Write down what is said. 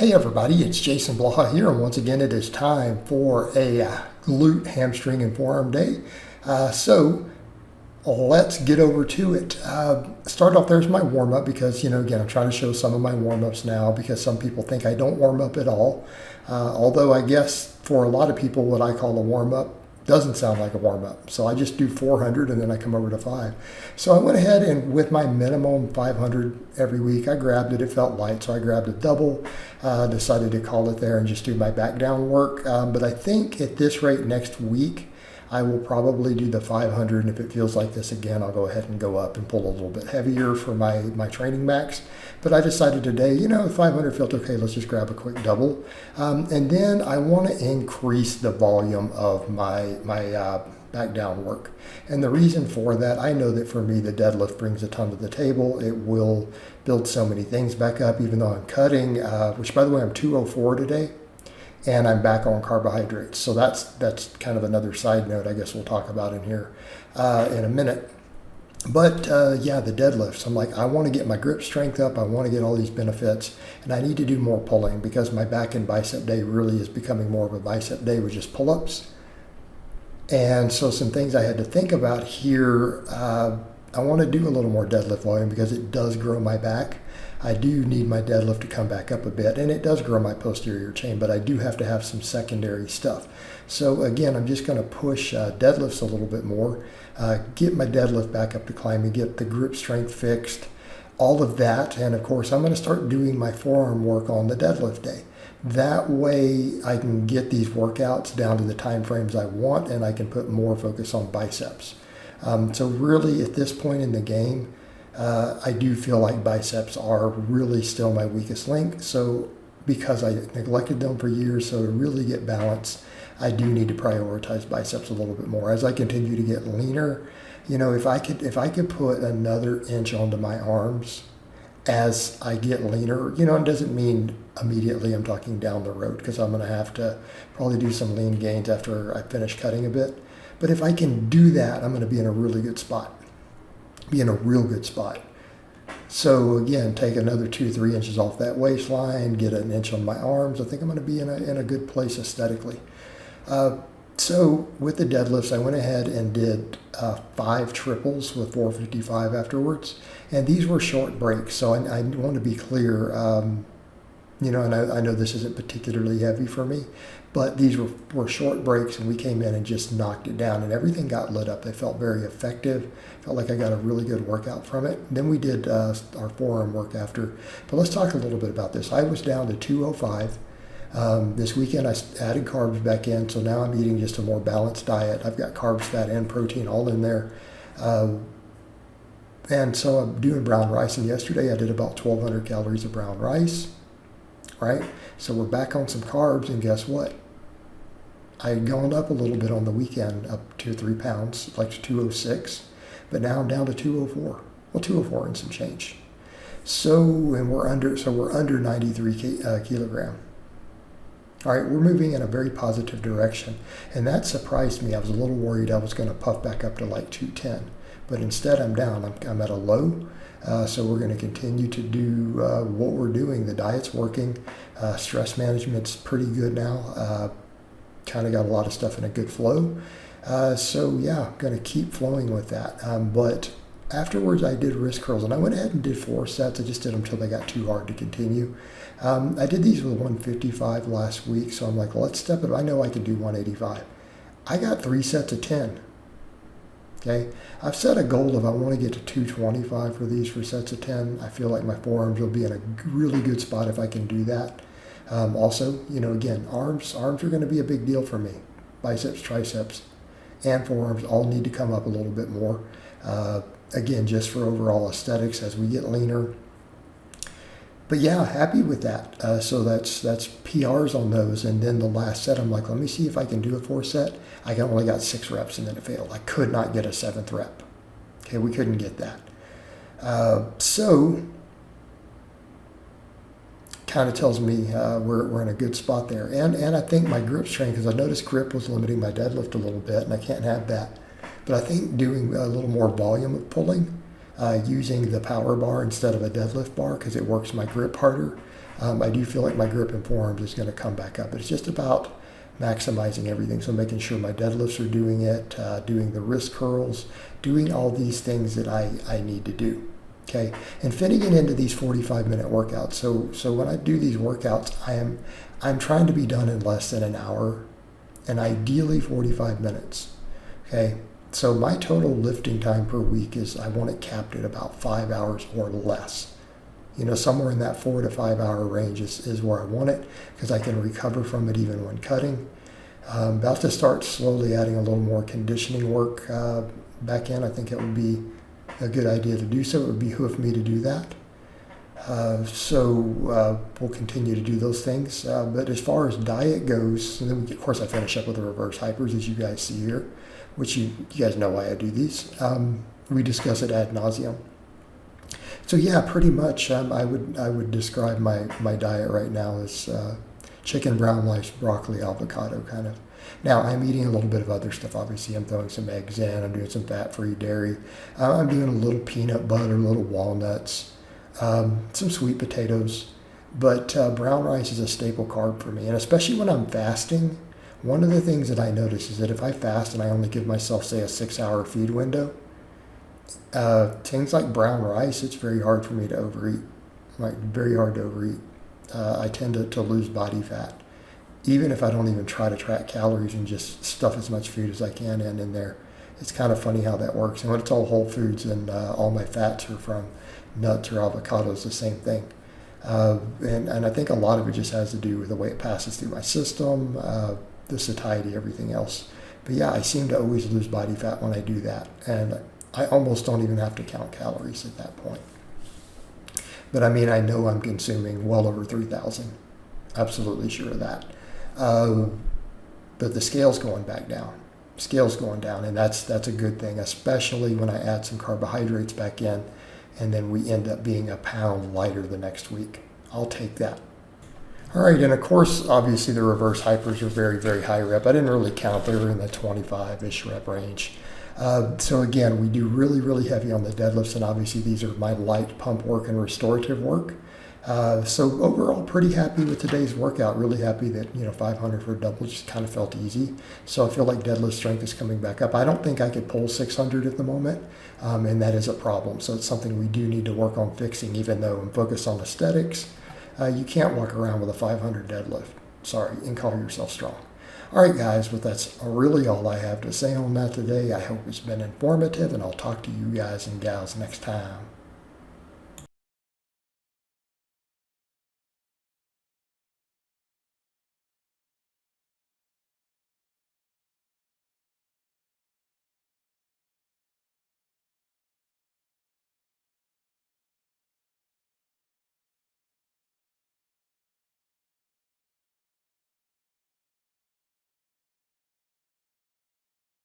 Hey everybody, it's Jason Blaha here, and once again it is time for a glute, hamstring, and forearm day. So let's get over to it. Start off, there's my warm-up because, again, I'm trying to show some of my warm-ups now because some people think I don't warm up at all. Although I guess for a lot of people what I call a warm-up doesn't sound like a warm-up. So I just do 400 and then I come over to 5. So I went ahead and with my minimum 500 every week, I grabbed it. It felt light, so I grabbed a double, decided to call it there and just do my back down work. But I think at this rate next week, I will probably do the 500, and if it feels like this again, I'll go ahead and go up and pull a little bit heavier for my training max. But I decided today, 500 felt okay, let's just grab a quick double. And then I want to increase the volume of my back down work. And the reason for that, I know that for me, the deadlift brings a ton to the table. It will build so many things back up, even though I'm cutting, which by the way, I'm 204 today. And I'm back on carbohydrates. So that's kind of another side note I guess we'll talk about in here in a minute. But yeah, the deadlifts, I'm like, I want to get my grip strength up. I want to get all these benefits. And I need to do more pulling because my back and bicep day really is becoming more of a bicep day with just pull-ups. And so some things I had to think about here. I want to do a little more deadlift volume because it does grow my back. I do need my deadlift to come back up a bit, and it does grow my posterior chain, but I do have to have some secondary stuff. So again, I'm just going to push deadlifts a little bit more, get my deadlift back up to climbing, get the grip strength fixed, all of that. And of course, I'm going to start doing my forearm work on the deadlift day. That way I can get these workouts down to the time frames I want, and I can put more focus on biceps. So really at this point in the game, I do feel like biceps are really still my weakest link. So because I neglected them for years, so to really get balance, I do need to prioritize biceps a little bit more. As I continue to get leaner, if I could put another inch onto my arms as I get leaner, it doesn't mean immediately, I'm talking down the road, because I'm going to have to probably do some lean gains after I finish cutting a bit. But if I can do that, I'm going to be in a really good spot. Be in a real good spot. So again, take another 2-3 inches off that waistline, get an inch on my arms. I think I'm going to be in a good place aesthetically. So with the deadlifts, I went ahead and did 5 triples with 455 afterwards, and these were short breaks. So I want to be clear. And I know this isn't particularly heavy for me, but these were short breaks, and we came in and just knocked it down, and everything got lit up. They felt very effective. Felt like I got a really good workout from it. Then we did our forearm work after. But let's talk a little bit about this. I was down to 205. This weekend I added carbs back in, so now I'm eating just a more balanced diet. I've got carbs, fat, and protein all in there. And so I'm doing brown rice, and yesterday I did about 1,200 calories of brown rice. Right? So we're back on some carbs, and guess what? I had gone up a little bit on the weekend, up 2 or 3 pounds, like to 206, but now I'm down to 204. Well, 204 and some change. So we're under 93 kilogram. All right, we're moving in a very positive direction, and that surprised me. I was a little worried I was going to puff back up to like 210, but instead I'm down. I'm at a low. So we're going to continue to do what we're doing. The diet's working. Stress management's pretty good now. Kind of got a lot of stuff in a good flow. So yeah, I'm going to keep flowing with that. But afterwards I did wrist curls, and I went ahead and did 4 sets. I just did them until they got too hard to continue. I did these with 155 last week, so I'm like, well, let's step it. I know I can do 185. I got 3 sets of 10. Okay, I've set a goal of I want to get to 225 for these for sets of 10. I feel like my forearms will be in a really good spot if I can do that. Also, again, arms are going to be a big deal for me. Biceps, triceps, and forearms all need to come up a little bit more. Again, just for overall aesthetics as we get leaner. But yeah, happy with that. So that's PRs on those. And then the last set, I'm like, let me see if I can do a 4 set. I only got 6 reps, and then it failed. I could not get a 7th rep. Okay, we couldn't get that. So kind of tells me we're in a good spot there. And I think my grip strength, because I noticed grip was limiting my deadlift a little bit, and I can't have that. But I think doing a little more volume of pulling, using the power bar instead of a deadlift bar, because it works my grip harder, I do feel like my grip in forearms is going to come back up. But it's just about maximizing everything. So making sure my deadlifts are doing it, doing the wrist curls, doing all these things that I need to do. Okay, and fitting it into these 45-minute workouts. So when I do these workouts, I'm trying to be done in less than an hour, and ideally 45 minutes. Okay, so my total lifting time per week is, I want it capped at about 5 hours or less. You know, somewhere in that 4 to 5 hour range is where I want it, because I can recover from it even when cutting. About to start slowly adding a little more conditioning work back in. I think it would be a good idea to do so. It would behoove me to do that. We'll continue to do those things. But as far as diet goes, and then of course I finish up with the reverse hypers, as you guys see here, which you guys know why I do these. We discuss it ad nauseum. So yeah, pretty much I would describe my diet right now as chicken, brown rice, broccoli, avocado kind of. Now, I'm eating a little bit of other stuff. Obviously, I'm throwing some eggs in. I'm doing some fat-free dairy. I'm doing a little peanut butter, little walnuts, some sweet potatoes. But brown rice is a staple carb for me. And especially when I'm fasting, one of the things that I notice is that if I fast and I only give myself, say, a 6-hour feed window, things like brown rice, it's very hard for me to overeat. Like, very hard to overeat. I tend to lose body fat, even if I don't even try to track calories and just stuff as much food as I can in there. It's kind of funny how that works. And when it's all whole foods and all my fats are from nuts or avocados, the same thing. And I think a lot of it just has to do with the way it passes through my system, the satiety, everything else. But yeah, I seem to always lose body fat when I do that. And I almost don't even have to count calories at that point. But I mean, I know I'm consuming well over 3,000. Absolutely sure of that. But the scale's going back down. Scale's going down, and that's a good thing, especially when I add some carbohydrates back in, and then we end up being a pound lighter the next week. I'll take that. All right, and of course, obviously the reverse hypers are very, very high rep. I didn't really count. They were in the 25-ish rep range. So again, we do really, really heavy on the deadlifts, and obviously these are my light pump work and restorative work. So overall, pretty happy with today's workout. Really happy that 500 for a double just kind of felt easy. So I feel like deadlift strength is coming back up. I don't think I could pull 600 at the moment, and that is a problem. So it's something we do need to work on fixing. Even though I'm focused on aesthetics, you can't walk around with a 500 deadlift. Sorry, and call yourself strong. All right, guys, but that's really all I have to say on that today. I hope it's been informative, and I'll talk to you guys and gals next time.